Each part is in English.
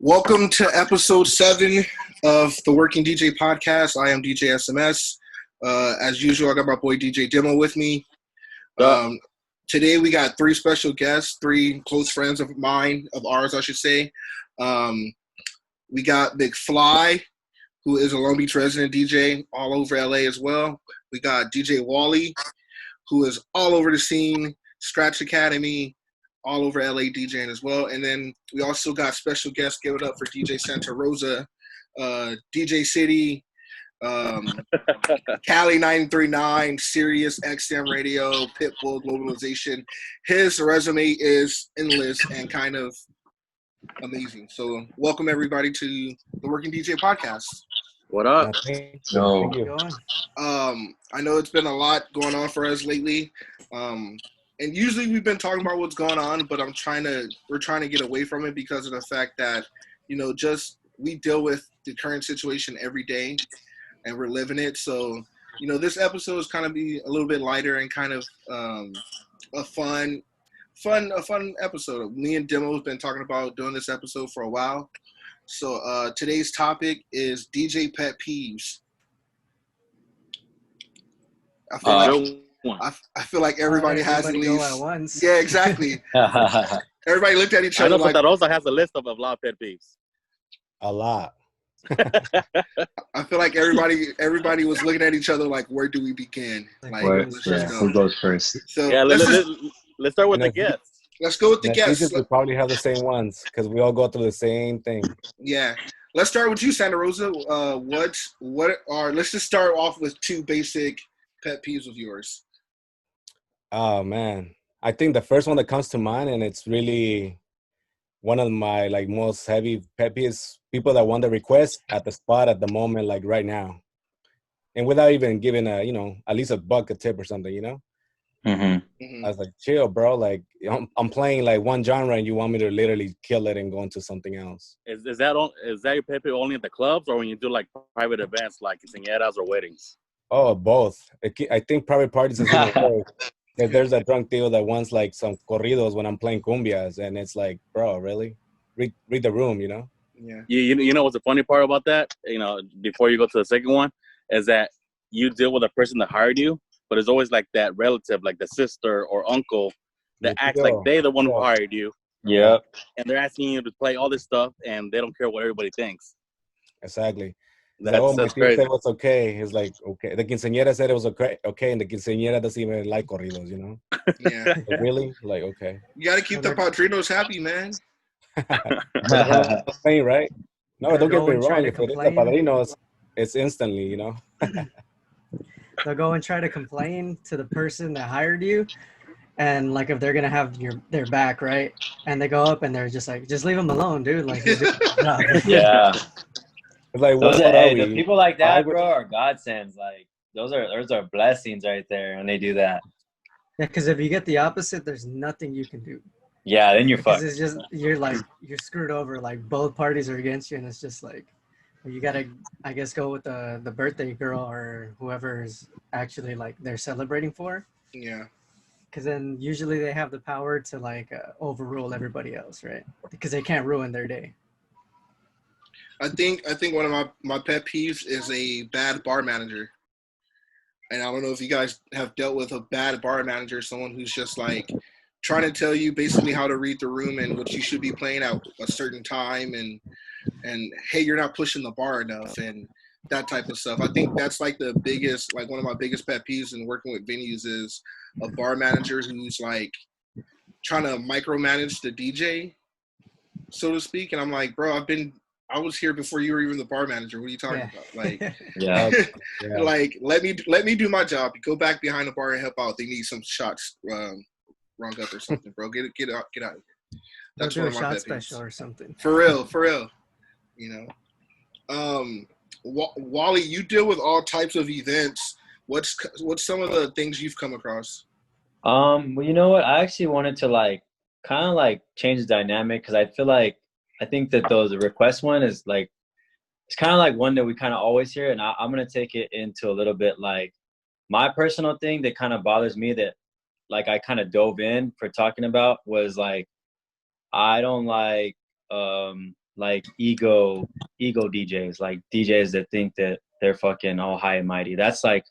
Welcome to episode 7 of the Working DJ podcast. I am DJ SMS. As usual, I got my boy DJ Demo with me. Today we got 3 special guests, 3 close friends of mine, of ours, I should say. We got McFly, who is a Long Beach resident DJ, all over LA as well. We got DJ Wall-E, who is all over the scene, Scratch Academy, all over LA DJing as well. And then we also got special guests. Give it up for DJ Santarosa, DJ City, Cali 939, Sirius XM Radio, Pitbull, Globalization. His resume is endless and kind of amazing. So welcome everybody to the Working DJ podcast. What up? No. I know it's been a lot going on for us lately. And usually we've been talking about what's going on, but we're trying to get away from it because of the fact that, we deal with the current situation every day and we're living it. So, this episode is kind of be a little bit lighter and kind of a fun episode. Me and Demo have been talking about doing this episode for a while. So today's topic is DJ Pet Peeves. I feel like everybody has at least at once. Yeah, exactly. Everybody looked at each other. I know Santarosa has a list of a lot of pet peeves. A lot. I feel like everybody was looking at each other like, where do we begin? Let's just go. Who goes first? So let's start with the guests. Let's go with the guests. We probably have the same ones because we all go through the same thing. Yeah. Let's start with you, Santarosa. Let's just start off with 2 basic pet peeves of yours. Oh man, I think the first one that comes to mind, and it's really one of my most heavy pet peeves, people that want the request at the spot at the moment, like right now, and without even giving at least $1 a tip or something, Mm-hmm. I was like, chill, bro. Like I'm playing one genre, and you want me to literally kill it and go into something else. Is that your pet peeve only at the clubs, or when you do private events like quinceañeras or weddings? Oh, both. I think private parties is even worse. If there's a drunk deal that wants some corridos when I'm playing cumbias, and it's like, bro, really? Read the room, Yeah. You know what's the funny part about that? Before you go to the second one, is that you deal with a person that hired you, but it's always like that relative, like the sister or uncle, that acts like they're the one who hired you. Yeah. And they're asking you to play all this stuff, and they don't care what everybody thinks. Exactly. That's crazy. Said it was okay. It's like, okay. The quinceañera said it was okay, and the quinceañera doesn't even like corridos, Yeah. Like, really? Like, okay. You got to keep the padrinos happy, man. Playing, right? No, don't get me wrong. If it is the padrinos, it's instantly, They'll go and try to complain to the person that hired you, and if they're gonna have their back, right? And they go up and they're just like, just leave them alone, dude. He's doing his job. Yeah. It's like, the people like that, bro, are godsends. Those are blessings right there when they do that. Yeah, because if you get the opposite, there's nothing you can do. Yeah, then you're fucked. It's just you're screwed over. Both parties are against you, and it's just you gotta, I guess, go with the birthday girl or whoever is actually they're celebrating for. Yeah. Because then usually they have the power to overrule everybody else, right? Because they can't ruin their day. I think one of my pet peeves is a bad bar manager. And I don't know if you guys have dealt with a bad bar manager, someone who's just trying to tell you basically how to read the room and what you should be playing at a certain time and hey, you're not pushing the bar enough and that type of stuff. I think that's the biggest, one of my biggest pet peeves in working with venues is a bar manager who's trying to micromanage the DJ, so to speak. And I'm like, bro, I was here before you were even the bar manager. What are you talking about? Yeah. Let me do my job. You go back behind the bar and help out. They need some shots rung up or something, bro. Get out of here. That's one of my pet peeves. Special or something. For real. Wall-E, you deal with all types of events. What's some of the things you've come across? Well, you know what? I actually wanted to kind of change the dynamic because I think that the request one is it's kind of one that we kind of always hear, and I'm gonna take it into a little bit my personal thing that kind of bothers me that I kind of dove in for talking about was I don't like like ego DJs, like DJs that think that they're fucking all high and mighty. That's like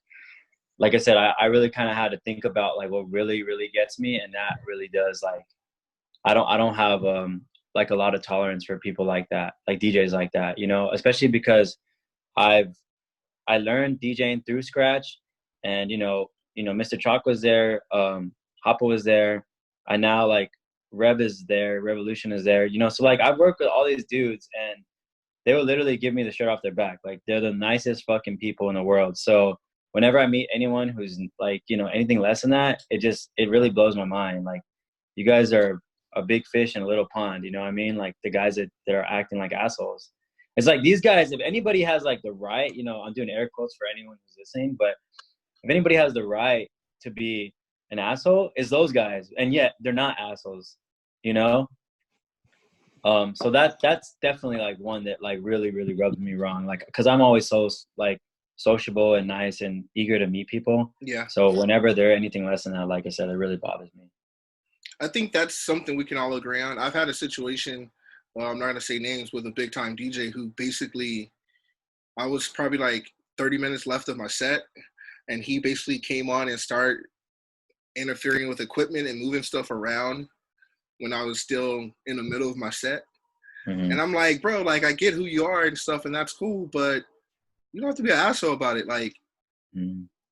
I said, I really kind of had to think about like what really gets me, and that really does like I don't have like a lot of tolerance for people like that, like DJs like that, you know, especially because I learned DJing through scratch, and you know Mr. Chalk was there, Hoppa was there, and now like Rev is there, Revolution is there, you know, so like I've worked with all these dudes, and they will literally give me the shirt off their back. Like they're the nicest fucking people in the world. So whenever I meet anyone who's like, you know, anything less than that, it really blows my mind. Like you guys are a big fish in a little pond, you know what I mean? Like the guys that are acting like assholes. It's like these guys, if anybody has like the right, you know, I'm doing air quotes for anyone who's listening, but if anybody has the right to be an asshole, it's those guys. And yet they're not assholes, you know? So that's definitely like one that like really rubs me wrong. Like, cause I'm always so like sociable and nice and eager to meet people. Yeah. So whenever they're anything less than that, like I said, it really bothers me. I think that's something we can all agree on. I've had a situation, I'm not going to say names, with a big time DJ who basically, I was probably like 30 minutes left of my set, and he basically came on and started interfering with equipment and moving stuff around when I was still in the middle of my set. Mm-hmm. And I'm like, bro, like I get who you are and stuff, and that's cool, but you don't have to be an asshole about it. Like,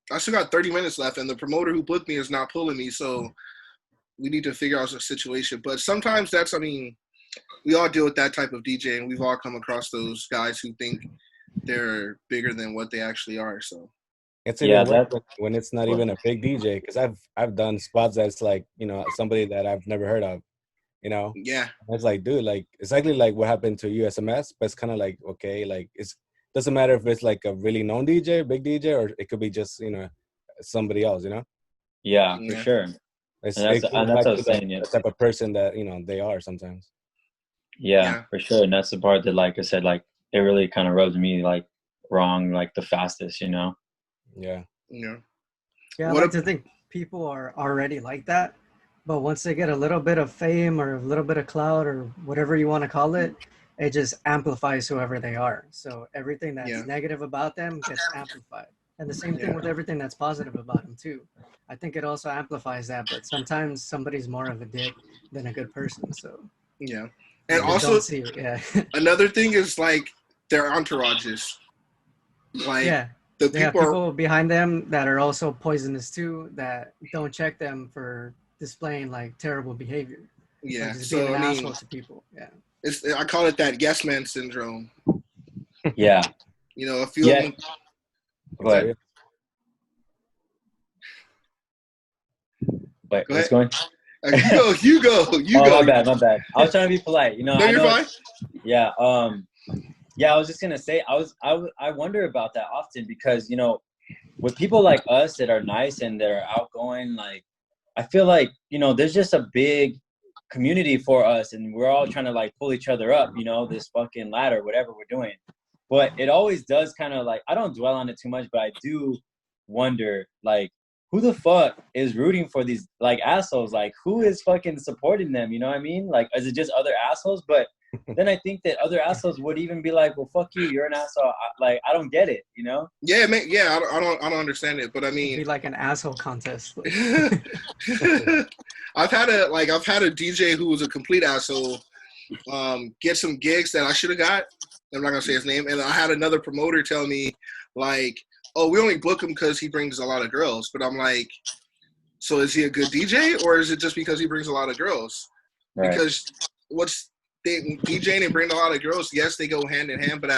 I still got 30 minutes left, and the promoter who booked me is not pulling me, so we need to figure out the situation. But sometimes that's, I mean, we all deal with that type of DJ, and we've all come across those guys who think they're bigger than what they actually are. So it's even worse when it's not even a big DJ, because I've done spots that's like, you know, somebody that I've never heard of, you know. Yeah, it's like, dude, like exactly like what happened to USMS, but it's kind of like, okay, like it's doesn't matter if it's like a really known DJ, big DJ, or it could be just, you know, somebody else, you know. Yeah, for sure. It's, and that's what I was saying. The type of person that, you know, they are sometimes. Yeah, for sure. And that's the part that, like I said, like it really kind of rubs me like wrong, like the fastest, you know. Yeah. I like to think people are already like that, but once they get a little bit of fame or a little bit of clout or whatever you want to call it, it just amplifies whoever they are. So everything that's negative about them gets amplified. And the same thing with everything that's positive about them too. I think it also amplifies that, but sometimes somebody's more of a dick than a good person. So and also another thing is like their entourages. Like the people behind them that are also poisonous too, that don't check them for displaying like terrible behavior. Yeah, like just being an asshole to people. I call it that yes man syndrome. Yeah. You know, a few of them. But wait, what's going? You go. My bad. I was trying to be polite. You know, no, you're fine. Yeah. I was just gonna say, I wonder about that often because, you know, with people like us that are nice and that are outgoing, like I feel like, you know, there's just a big community for us, and we're all trying to like pull each other up, you know, this fucking ladder, whatever we're doing. But it always does kind of like, I don't dwell on it too much, but I do wonder, like, who the fuck is rooting for these like assholes? Like, who is fucking supporting them? You know what I mean? Like, is it just other assholes? But then I think that other assholes would even be like, well, fuck you, you're an asshole. I don't get it, you know? Yeah, man. Yeah, I don't understand it, but I mean, it'd be like an asshole contest. I've had a DJ who was a complete asshole get some gigs that I should have got. I'm not gonna say his name. And I had another promoter tell me like, oh, we only book him because he brings a lot of girls. But I'm like, so is he a good DJ, or is it just because he brings a lot of girls? Right. Because DJing and bringing a lot of girls, yes, they go hand in hand. But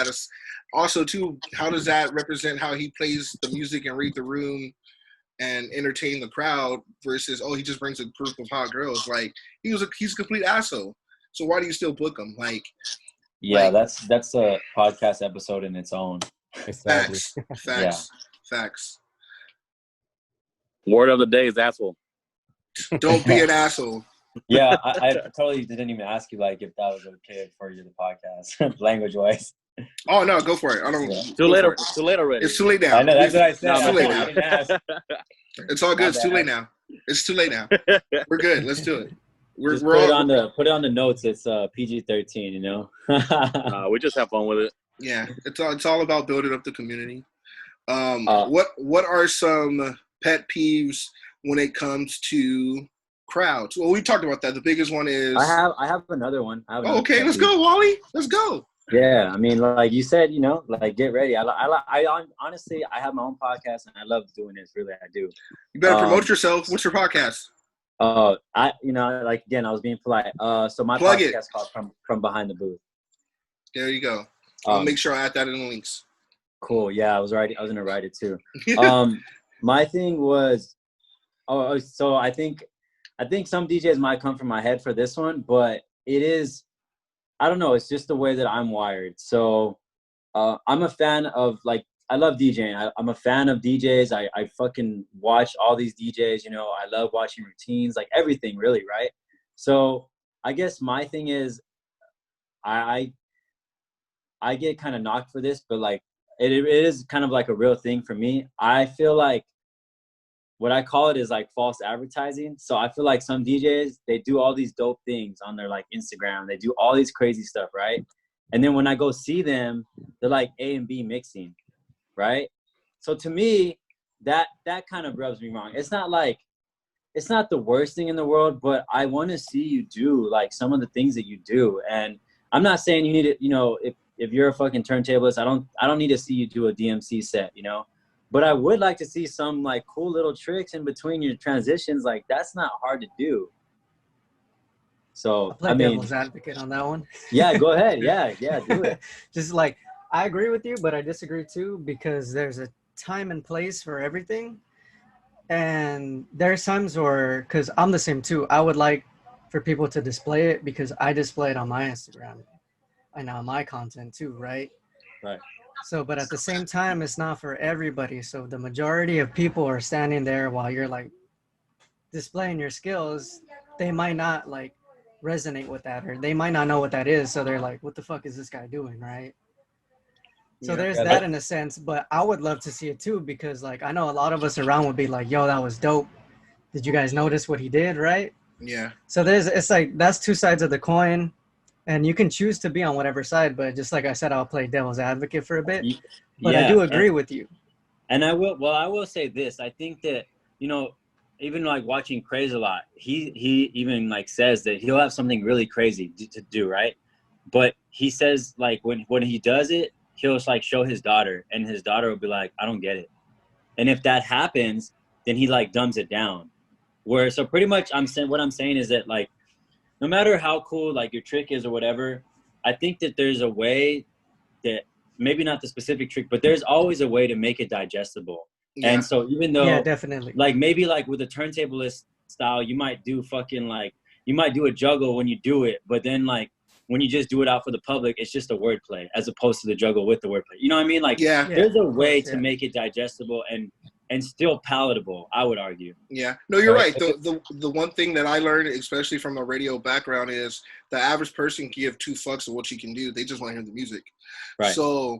also too, how does that represent how he plays the music and read the room and entertain the crowd versus, oh, he just brings a group of hot girls? Like he's a complete asshole. So why do you still book him? Like, yeah, that's a podcast episode in its own. Exactly. Facts. Word of the day is asshole. Don't be an asshole. Yeah, I totally didn't even ask you like if that was okay for you, the podcast, language-wise. Oh no, go for it. I don't. Yeah. Too late already. It's too late now. I know that's what I said. It's too late now. It's all good. It's too late now. It's too late now. We're good. Let's do it. Just put it on the notes. It's PG-13. You know. We just have fun with it. Yeah, it's all about building up the community. What are some pet peeves when it comes to crowds? Well, we talked about that. The biggest one is I have another one. Okay, let's go, Wall-E. Let's go. Yeah, I mean, like you said, you know, like get ready. I honestly, I have my own podcast and I love doing this. Really, I do. You better promote yourself. What's your podcast? Like again, I was being polite. So my podcast is called From Behind the Booth. There you go. I'll make sure I add that in the links. Cool. Yeah, I was gonna write it too. My thing was, so I think some DJs might come from my head for this one, but it is, I don't know, it's just the way that I'm wired. So I'm a fan of, like, I love DJing. I'm a fan of DJs. I fucking watch all these DJs, you know, I love watching routines, like everything really, right? So I guess my thing is I get kind of knocked for this, but like it is kind of like a real thing for me. I feel like what I call it is like false advertising. So I feel like some DJs, they do all these dope things on their like Instagram. They do all these crazy stuff, right? And then when I go see them, they're like A and B mixing, right? So to me, that kind of rubs me wrong. It's not the worst thing in the world, but I want to see you do like some of the things that you do. And I'm not saying you need to, you know, if you're a fucking turntablist, I don't need to see you do a DMC set, you know? But I would like to see some like cool little tricks in between your transitions. Like that's not hard to do. So I'll play devil's advocate on that one. Yeah, go ahead. Yeah, do it. Just like, I agree with you, but I disagree too, because there's a time and place for everything. And there's times where, because I'm the same too, I would like for people to display it because I display it on my Instagram and on my content too, right? Right. So, but at the same time, it's not for everybody. So the majority of people are standing there while you're like displaying your skills. They might not like resonate with that, or they might not know what that is. So they're like, what the fuck is this guy doing, right? So there's that in a sense, but I would love to see it too, because like I know a lot of us around would be like, yo, that was dope. Did you guys notice what he did, right? Yeah. So it's like, that's two sides of the coin, and you can choose to be on whatever side, but just like I said, I'll play devil's advocate for a bit. But I do agree with you. And I will say this. I think that, you know, even like watching Craze a lot, he even like says that he'll have something really crazy to do, right? But he says like when he does it, he'll just like show his daughter, and his daughter will be like, I don't get it. And if that happens, then he like dumbs it down. So pretty much what I'm saying is that like, no matter how cool like your trick is or whatever, I think that there's a way that, maybe not the specific trick, but there's always a way to make it digestible. Yeah. And so even though, definitely, like maybe like with a turntablist style, you might do a juggle when you do it, but then like when you just do it out for the public, it's just a wordplay as opposed to the juggle with the wordplay. You know what I mean? Like there's a way to make it digestible and still palatable, I would argue. Yeah. No, you're right. The one thing that I learned, especially from a radio background, is the average person can give two fucks of what you can do. They just want to hear the music. Right. So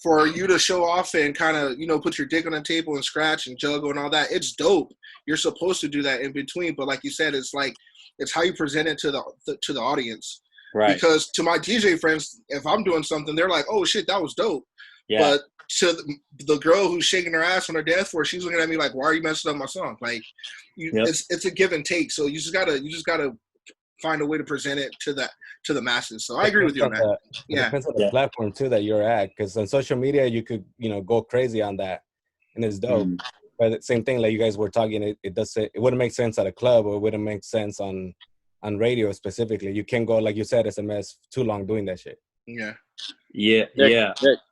for you to show off and kind of, you know, put your dick on the table and scratch and juggle and all that, it's dope. You're supposed to do that in between. But like you said, it's like, it's how you present it to the audience. Right. Because to my DJ friends, if I'm doing something, they're like, oh shit, that was dope. Yeah. But to the girl who's shaking her ass on her dance floor, she's looking at me like, why are you messing up my song? Like, it's a give and take. So you just gotta find a way to present it to the masses. So I agree with you on that. It depends on the platform too that you're at, because on social media you could, you know, go crazy on that, and it's dope. But the same thing, like you guys were talking, it wouldn't make sense at a club, or it wouldn't make sense on radio specifically. You can't go, like you said, SMS too long doing that shit. Yeah.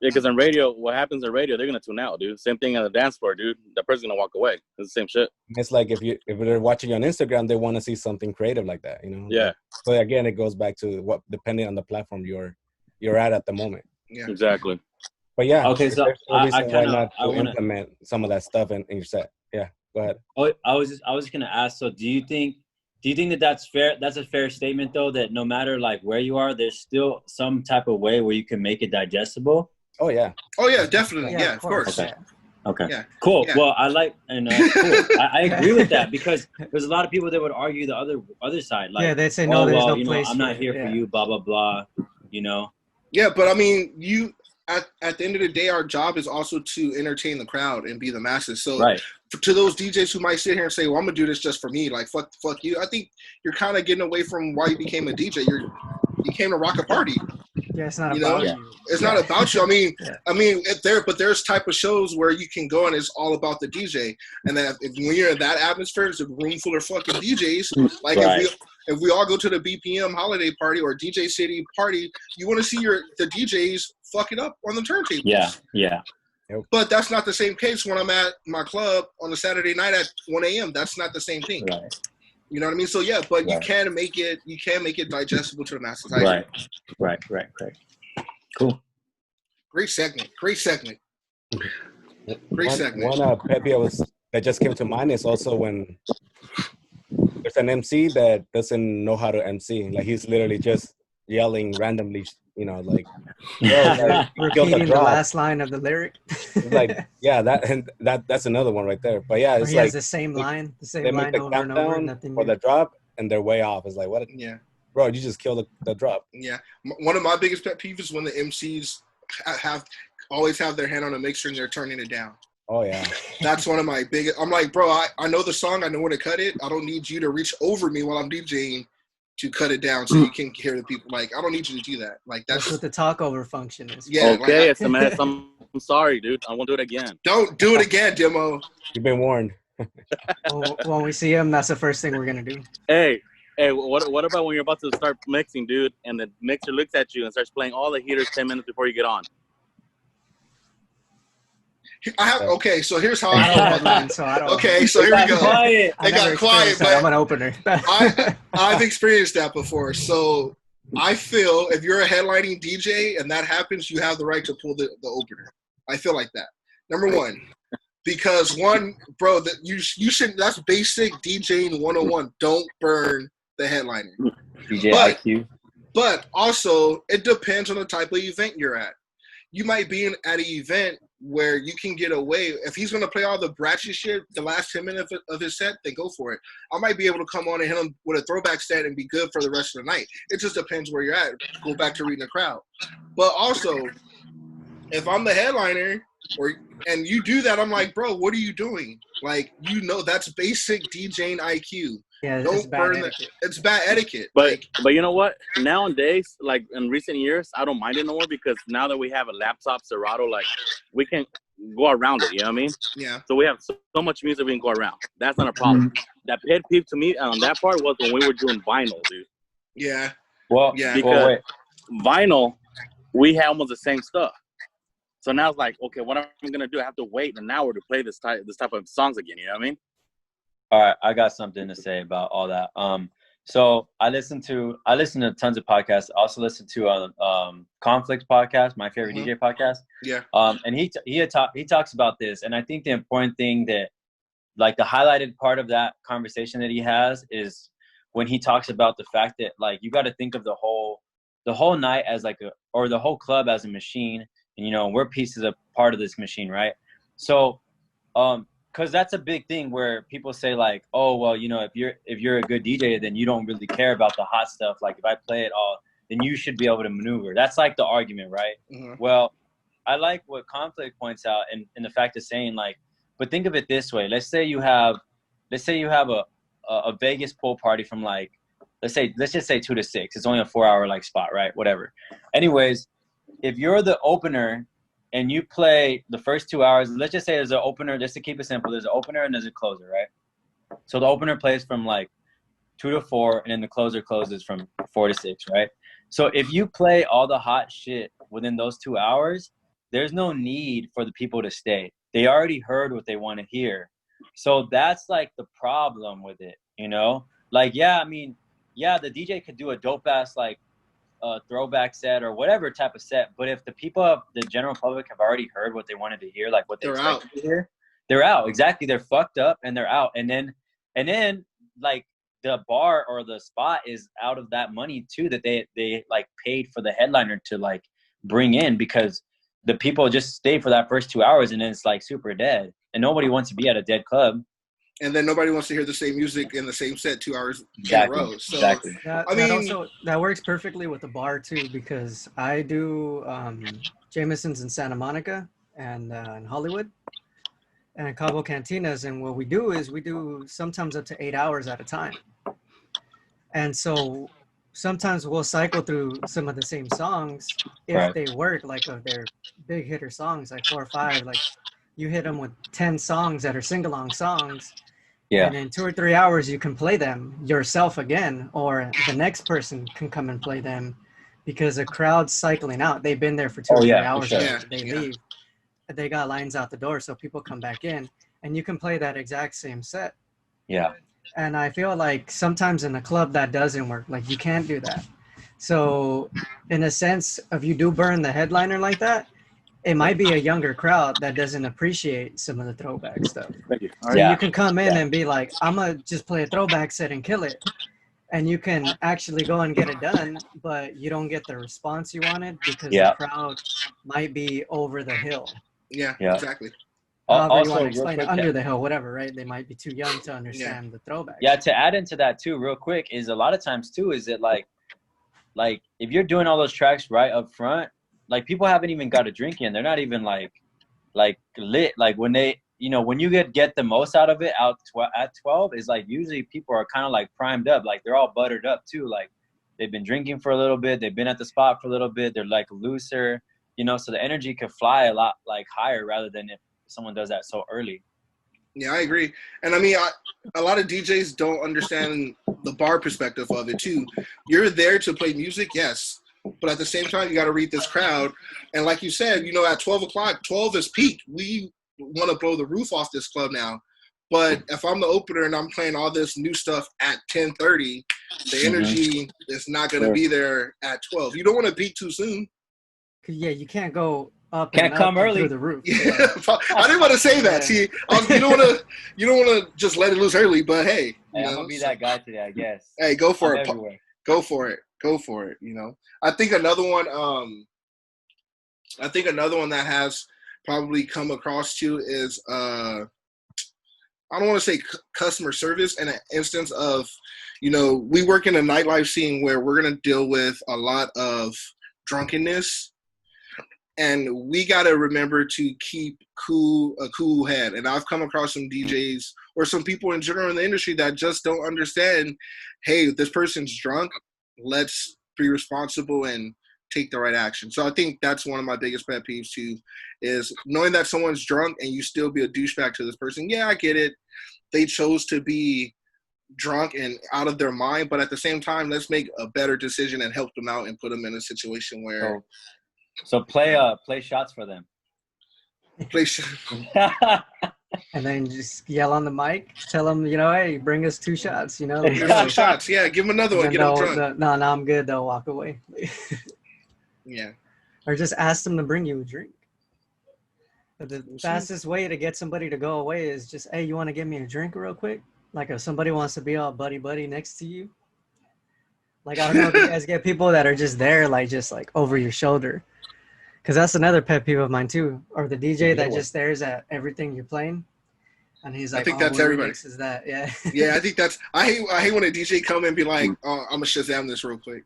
Because on radio, what happens on radio, they're gonna tune out, dude. Same thing on the dance floor, dude. That person's gonna walk away. It's the same shit. It's like if they're watching you on Instagram, they want to see something creative like that, you know. Yeah. So again, it goes back to what, depending on the platform you're at the moment. Yeah. Exactly. But yeah. Okay, so why not implement some of that stuff in your set? Yeah. Go ahead. Oh, I was just gonna ask. So do you think that's fair? That's a fair statement, though, that no matter like where you are, there's still some type of way where you can make it digestible. Oh yeah. Oh yeah, definitely. Yeah, of course. Okay. Okay. Yeah. Cool. Yeah. Well, I like and cool. I agree with that because there's a lot of people that would argue the other side. Like, yeah, they say no. oh, There's well, no you know, place. I'm not here it. for you. Blah blah blah. You know. Yeah, but I mean, at the end of the day, our job is also to entertain the crowd and be the masses. So Right. to those DJs who might sit here and say, "Well, I'm gonna do this just for me," like fuck you. I think you're kind of getting away from why you became a DJ. You came to rock a party. Yeah, it's not You about know? you. It's not about you. I mean, Yeah. there's type of shows where you can go and it's all about the DJ. And then when you're in that atmosphere, it's a room full of fucking DJs. Like Right. if we all go to the BPM holiday party or DJ City party, you want to see the DJs fuck it up on the turntables. Yeah. Yeah. But that's not the same case when I'm at my club on a Saturday night at 1 a.m. That's not the same thing. Right. You know what I mean? So yeah, but Right. you can make it digestible to the masses. Right. Cool. Great segment. Great segment. One pet peeve that just came to mind is also when there's an MC that doesn't know how to MC. Like he's literally just yelling randomly, you know, like, repeating the last line of the lyric. Like, yeah, that's another one right there. But yeah, it's he like has the same line, they make the over and over. countdown Nothing for new. the drop, and they're way off. It's like, what? Yeah. Bro, you just killed the drop. Yeah. One of my biggest pet peeves is when the MCs always have their hand on the mixer and they're turning it down. Oh, yeah. That's one of my biggest. I'm like, bro, I know the song. I know when to cut it. I don't need you to reach over me while I'm DJing to cut it down so you can hear the people. Like, I don't need you to do that. Like, that's what the talkover function is. Yeah. Okay, SMS. I'm sorry, dude. I won't do it again. Don't do it again, Demo. You've been warned. When we see him, that's the first thing we're gonna do. Hey, what about when you're about to start mixing, dude, and the mixer looks at you and starts playing all the heaters 10 minutes before you get on? Okay, so here's how I feel about that. Okay, so here we go. Quiet. It got quiet, but I'm an opener. I've experienced that before. So I feel if you're a headlining DJ and that happens, you have the right to pull the opener. I feel like that. Number one, because bro, that you should. That's basic DJing 101. Don't burn the headliner. DJ IQ. But also, it depends on the type of event you're at. You might be at an event where you can get away. If he's going to play all the bratchy shit the last 10 minutes of his set, then go for it. I might be able to come on and hit him with a throwback set and be good for the rest of the night. It just depends where you're at. Go back to reading the crowd. But also, if I'm the headliner and you do that, I'm like, bro, what are you doing? Like, that's basic DJing IQ. Yeah, don't burn that. It's bad etiquette. But you know what? Nowadays, like in recent years, I don't mind it no more because now that we have a laptop Serato, like we can go around it. You know what I mean? Yeah. So we have so much music we can go around. That's not a problem. That pet peeve to me on that part was when we were doing vinyl, dude. Yeah. Well, yeah. Because vinyl, we have almost the same stuff. So now it's like, okay, what am I gonna do? I have to wait an hour to play this type of songs again. You know what I mean? All right, I got something to say about all that. So I listen to tons of podcasts. I also listen to Conflict podcast, my favorite DJ podcast. Yeah. And he talks about this, and I think the important thing that, like, the highlighted part of that conversation that he has is when he talks about the fact that, like, you got to think of the whole night as or the whole club as a machine, and we're pieces of part of this machine, right? So, because that's a big thing where people say, like, oh, well, if you're a good DJ, then you don't really care about the hot stuff. Like, if I play it all, then you should be able to maneuver. That's like the argument, right? Mm-hmm. Well, I like what Conflict points out, and the fact of saying, like, but think of it this way. Let's say you have a Vegas pool party from, like, let's just say 2 to 6. It's only a 4-hour like spot, right? Whatever. Anyways, if you're the opener and you play the first 2 hours, let's just say there's an opener, just to keep it simple, there's an opener and there's a closer, right? So the opener plays from like 2 to 4, and then the closer closes from 4 to 6, right? So if you play all the hot shit within those 2 hours, there's no need for the people to stay. They already heard what they want to hear. So that's like the problem with it, Like, yeah, I mean, yeah, the DJ could do a dope ass like throwback set or whatever type of set, but if the general public have already heard what they wanted to hear, like what they expected to hear, they're out. Exactly, they're fucked up and they're out, and then like the bar or the spot is out of that money too that they like paid for the headliner to like bring in, because the people just stay for that first 2 hours, and then it's like super dead, and nobody wants to be at a dead club. And then nobody wants to hear the same music in the same set 2 hours in a row. So, Exactly. That works perfectly with the bar too, because I do Jameson's in Santa Monica and in Hollywood and in Cabo Cantinas. And what we do is we do sometimes up to 8 hours at a time. And so sometimes we'll cycle through some of the same songs if they work, like of their big hitter songs, like 4 or 5, like you hit them with 10 songs that are sing-along songs. Yeah. And in 2 or 3 hours, you can play them yourself again, or the next person can come and play them, because the crowd's cycling out. They've been there for 2 or 3 hours. Sure. They leave. They got lines out the door, so people come back in, and you can play that exact same set. Yeah. And I feel like sometimes in a club that doesn't work. Like you can't do that. So in a sense, if you do burn the headliner like that, it might be a younger crowd that doesn't appreciate some of the throwback stuff. So you can come in and be like, I'm going to just play a throwback set and kill it. And you can actually go and get it done, but you don't get the response you wanted because the crowd might be over the hill. Yeah. Exactly. However you want to explain it, under the hill, whatever, right? They might be too young to understand the throwback. Yeah, to add into that too, real quick, is a lot of times too, is it like if you're doing all those tracks right up front, like people haven't even got a drink in. They're not even like lit. Like when they, when you get the most out of it at 12 is like usually people are kind of like primed up. Like they're all buttered up too. Like they've been drinking for a little bit. They've been at the spot for a little bit. They're like looser, so the energy could fly a lot like higher rather than if someone does that so early. Yeah, I agree. And I mean, a lot of DJs don't understand the bar perspective of it too. You're there to play music, yes. But at the same time, you got to read this crowd. And like you said, at 12 o'clock, 12 is peak. We want to blow the roof off this club now. But if I'm the opener and I'm playing all this new stuff at 10:30, the energy is not going to be there at 12. You don't want to peak too soon. Yeah, you can't go up. Can't come early through the roof. Yeah. I didn't want to say that. See, you don't want to just let it loose early. But hey, I'm gonna be that guy today, I guess. Hey, go for it. Everywhere. Go for it. I think another one. That has probably come across too is I don't want to say customer service in an instance of, we work in a nightlife scene where we're gonna deal with a lot of drunkenness, and we gotta remember to keep a cool head. And I've come across some DJs or some people in general in the industry that just don't understand. Hey, this person's drunk. Let's be responsible and take the right action. So I think that's one of my biggest pet peeves too, is knowing that someone's drunk and you still be a douchebag to this person. Yeah, I get it. They chose to be drunk and out of their mind, but at the same time, let's make a better decision and help them out and put them in a situation where. So play shots for them. And then just yell on the mic, tell them, hey, bring us 2 shots, Give them 2 shots. Yeah, give them another one. Get them drunk. No, I'm good. They'll walk away. Yeah. Or just ask them to bring you a drink. But the fastest way to get somebody to go away is just, hey, you want to give me a drink real quick? Like if somebody wants to be all buddy next to you. Like, I don't know if you guys get people that are just there, just over your shoulder. Because that's another pet peeve of mine too. Or the DJ that just stares at everything you're playing. And he's like, I think that's everybody. Is that? Yeah. Yeah, I think that's, I hate when a DJ come and be like, oh, I'm going to Shazam this real quick.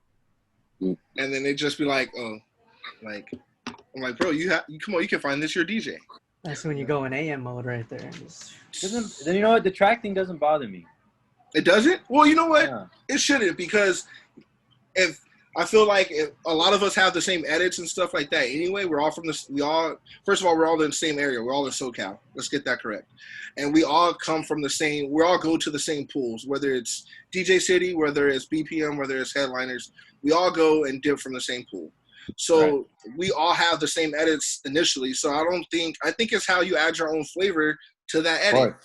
And then they just be like, I'm like, bro, you come on, you can find this, your DJ. That's when you go in AM mode right there. Then you know what? The track thing doesn't bother me. It doesn't? Well, you know what? Yeah. It shouldn't, because if I feel like if a lot of us have the same edits and stuff like that anyway. We're all first of all, we're all in the same area. We're all in SoCal. Let's get that correct. And we all come from we all go to the same pools, whether it's DJ City, whether it's BPM, whether it's Headliners. We all go and dip from the same pool. So we all have the same edits initially. So I think it's how you add your own flavor to that edit.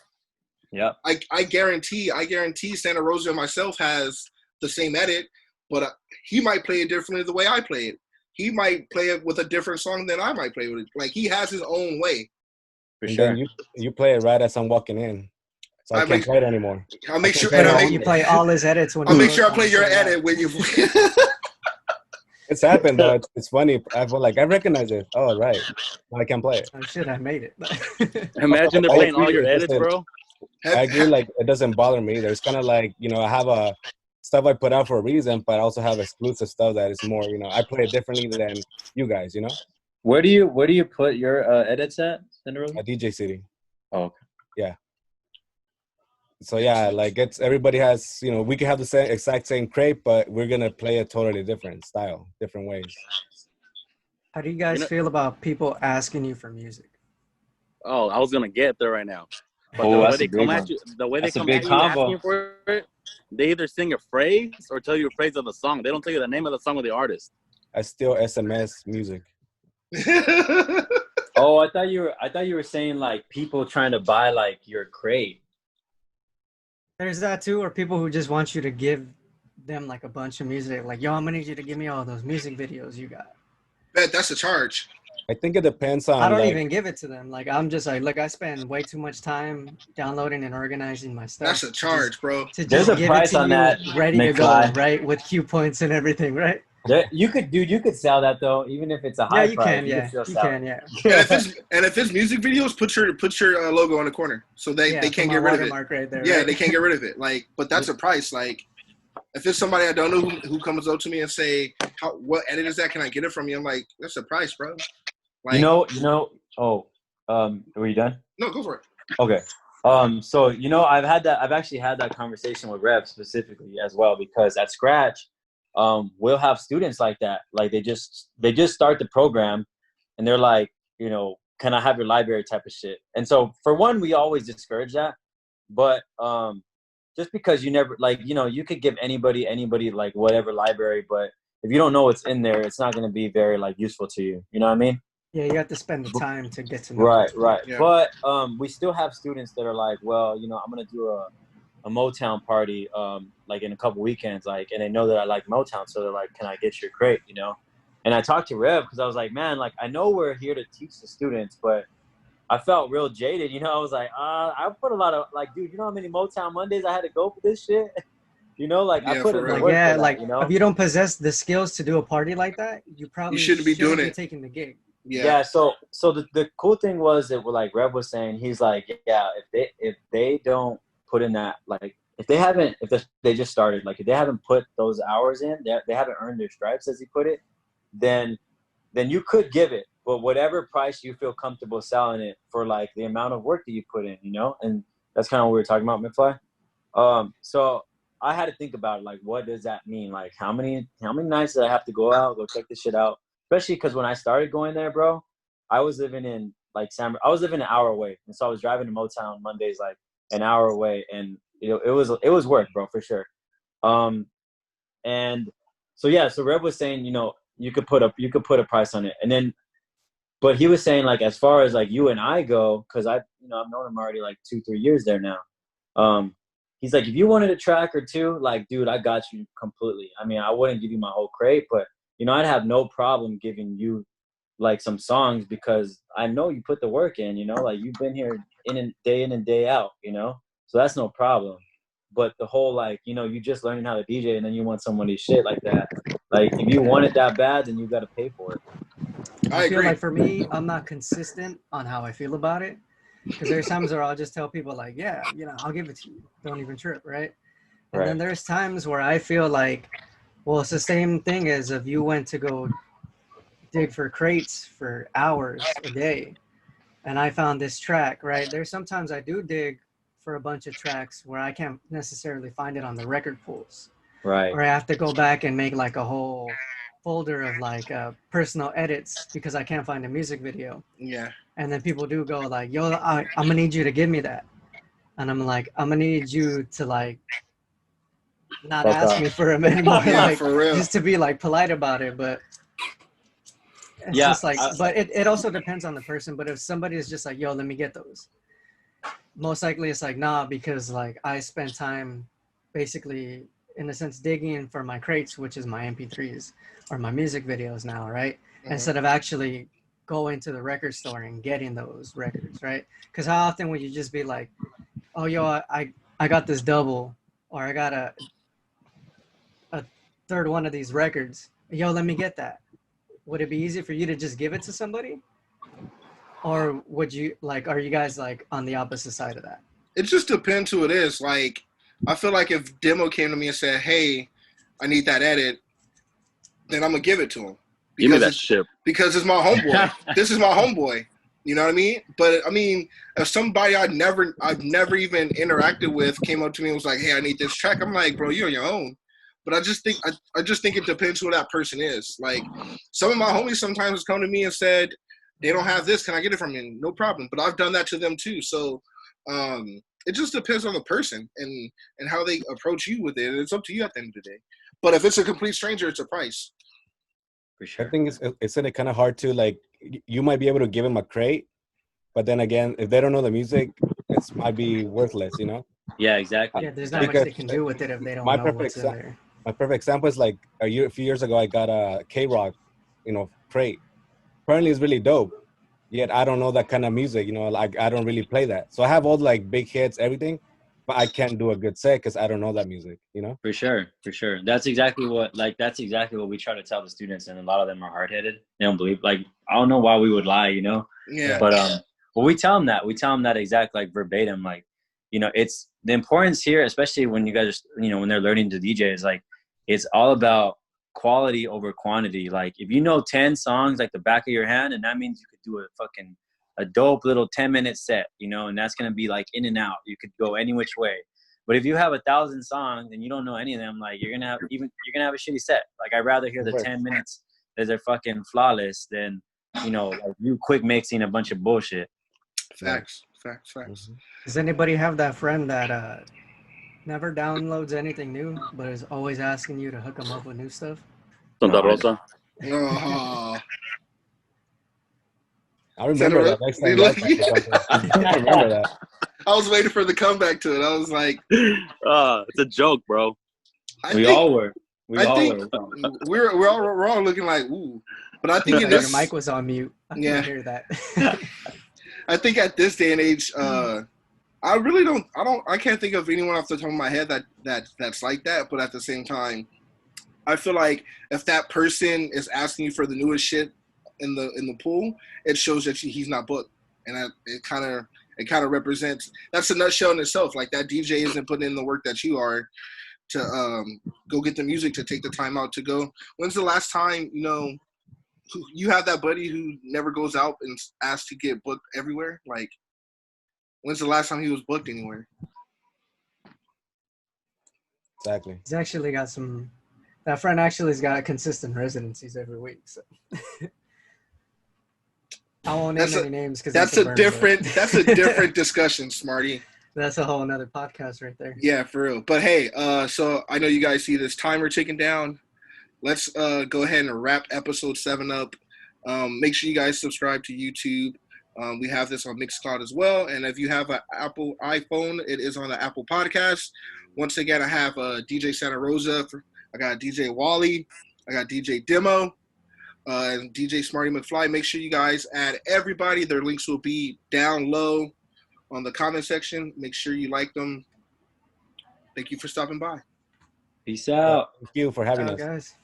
Yeah. I guarantee Santarosa and myself has the same edit, but he might play it differently the way I play it. He might play it with a different song than I might play with it. Like, he has his own way. For sure. You play it right as I'm walking in. So I can't play it anymore. I'll make sure. You play all his edits. I'll make sure I play your edit when you. It's happened though. It's funny. I feel like I recognize it. Oh right, now I can play it. Oh shit, I made it. Imagine they're I playing all agree, your it edits, doesn't- bro. I agree. Like it doesn't bother me either. It's kind of like I have a stuff I put out for a reason, but I also have exclusive stuff that is more. I play it differently than you guys. Where do you put your edits at, Santarosa? A DJ City. Oh, okay. Yeah. So yeah, like everybody has. We can have the exact same crate, but we're gonna play a totally different style, different ways. How do you guys feel about people asking you for music? Oh, I was gonna get there right now. But Oh, the way that's they a big come one. at you, the way That's they a come big at you combo. asking for it, they either sing a phrase or tell you a phrase of the song. They don't tell you the name of the song or the artist. I still SMS music. Oh, I thought you were saying like people trying to buy like your crate. There's that too, or people who just want you to give them like a bunch of music, like, yo, I'm gonna need you to give me all those music videos you got. Bet that's a charge. I think it depends on. I don't even give it to them. Like, I'm just like, look, I spend way too much time downloading and organizing my stuff. That's a charge, bro. To There's just a give price it to on you that, ready to go, McFly. right? With cue points and everything, right? You could sell that though, even if it's a high Yeah, you price. can, yeah. still You sell can, it. yeah. And if it's music videos, put your logo on the corner so they can't get rid of it. Right there, Yeah, right? they can't get rid of it. Like, but that's a price. Like, if it's somebody I don't know who comes up to me and say, what edit is that? Can I get it from you? I'm like, that's a price, bro. Like, Oh, were you done? no, go for it. Okay. So I've actually had that conversation with Rev specifically as well, because at Scratch, we'll have students like that. Like they just start the program and they're like, can I have your library type of shit? And so for one, we always discourage that. But just because you never you could give anybody like whatever library, but if you don't know what's in there, it's not going to be very like useful to you. You know what I mean? Yeah, you have to spend the time to get to know. Right. Yeah. But we still have students that are like, well, I'm gonna do a Motown party like in a couple weekends, like, and they know that I like Motown, so they're like, can I get your crate? And I talked to Rev because I was like, man, like I know we're here to teach the students, but I felt real jaded. I was like, I put a lot of like, dude, you know how many Motown Mondays I had to go for this shit? I put in the work for that, if you don't possess the skills to do a party like that, you probably shouldn't be doing it. Taking the gig. Yeah. So the cool thing was that, like Rev was saying, he's like, yeah, if they don't put in that, like if they just started, like if they haven't put those hours in, they haven't earned their stripes, as he put it, then you could give it, but whatever price you feel comfortable selling it for, like the amount of work that you put in, and that's kind of what we were talking about, McFly. So I had to think about it, like, what does that mean? Like, how many nights did I have to go out, go check this shit out? Especially because when I started going there, bro, I was living in like I was living an hour away, and so I was driving to Motown Mondays like an hour away, and it was work, bro, for sure. And so yeah, so Rev was saying, you could put a price on it, and then, but he was saying, like, as far as like you and I go, because I've known him already like 2-3 years there now. He's like, if you wanted a track or two, like, dude, I got you completely. I mean, I wouldn't give you my whole crate, but I'd have no problem giving you like some songs, because I know you put the work in, like you've been here in and day out, so that's no problem. But the whole, like, you just learning how to DJ and then you want somebody's shit like that. Like, if you want it that bad, then you got to pay for it. I feel like for me, I'm not consistent on how I feel about it, because there's times where I'll just tell people like, yeah, I'll give it to you. Don't even trip, right? And then there's times where I feel like, well, it's the same thing as if you went to go dig for crates for hours a day and I found this track, right? There's sometimes I do dig for a bunch of tracks where I can't necessarily find it on the record pools. Right. Or I have to go back and make like a whole folder of like personal edits because I can't find a music video. Yeah. And then people do go like, yo, I'm gonna need you to give me that. And I'm like, I'm gonna need you to like not ask me for them anymore. Yeah, like, for real. just to be like polite about it. But it's just like, but it also depends on the person. But if somebody is just like, yo, let me get those, most likely it's like, nah, because like I spent time basically in a sense digging for my crates, which is my MP3s or my music videos now, right? Instead of actually going to the record store and getting those records, right? Because how often would you just be like, oh, yo, I got this double, or I got a third one of these records, yo, let me get that. Would it be easy for you to just give it to somebody? Or would you, like, are you guys, like, on the opposite side of that? It just depends who it is. Like, I feel like if Demo came to me and said, hey, I need that edit, then I'm going to give it to him. Give me that shit. Because it's my homeboy. This is my homeboy. You know what I mean? But, I mean, if somebody I've never even interacted with came up to me and was like, hey, I need this track, I'm like, bro, you're on your own. But I just think it depends who that person is. Like, some of my homies sometimes come to me and said, they don't have this. Can I get it from you? No problem. But I've done that to them too. So it just depends on the person and how they approach you with it. It's up to you at the end of the day. But if it's a complete stranger, it's a price. For sure. I think it's kind of hard to, like, you might be able to give them a crate, but then again, if they don't know the music, it might be worthless, you know? Yeah, exactly. Yeah, there's not much they can do with it if they don't know what's in there. My perfect example is, like, a few years ago, I got a K-Rock, crate. Apparently it's really dope, yet I don't know that kind of music, like, I don't really play that. So I have all, like, big hits, everything, but I can't do a good set because I don't know that music, For sure. That's exactly what we try to tell the students, and a lot of them are hard-headed. They don't believe, like, I don't know why we would lie, Yeah. But we tell them that exact, like, verbatim, like, it's the importance here, especially when you guys are, when they're learning to DJ, is like, it's all about quality over quantity. Like, if you know 10 songs like the back of your hand, and that means you could do a dope little 10-minute set, and that's gonna be like in and out. You could go any which way. But if you have 1,000 songs and you don't know any of them, like, you're gonna have a shitty set. Like, I'd rather hear the 10 minutes that are fucking flawless than like you quick mixing a bunch of bullshit. Facts. Does anybody have that friend that never downloads anything new, but is always asking you to hook them up with new stuff? Santarosa. I remember that next time. I remember that. I was waiting for the comeback to it. I was like, it's a joke, bro. We all were. We're all looking like, ooh. But I think your mic was on mute. I can't hear that. I think at this day and age, I can't think of anyone off the top of my head that's like that. But at the same time, I feel like if that person is asking you for the newest shit in the pool, it shows that he's not booked, and it kind of represents, that's a nutshell in itself. Like, that DJ isn't putting in the work that you are to go get the music, to take the time out to go. When's the last time you have that buddy who never goes out and asks to get booked everywhere? Like, when's the last time he was booked anywhere? Exactly. He's actually got that friend actually has got consistent residencies every week. So I won't name any names because that's a different discussion, Smarty. That's a whole nother podcast right there. Yeah, for real. But hey, so I know you guys see this timer ticking down. Let's go ahead and wrap episode 7 up. Make sure you guys subscribe to YouTube. We have this on Mixcloud as well. And if you have an Apple iPhone, it is on the Apple Podcast. Once again, I have DJ Santarosa. I got DJ Wall-E. I got DJ Demo. And DJ Smarty Mcfly. Make sure you guys add everybody. Their links will be down low on the comment section. Make sure you like them. Thank you for stopping by. Peace out. Thank you for having us. Guys.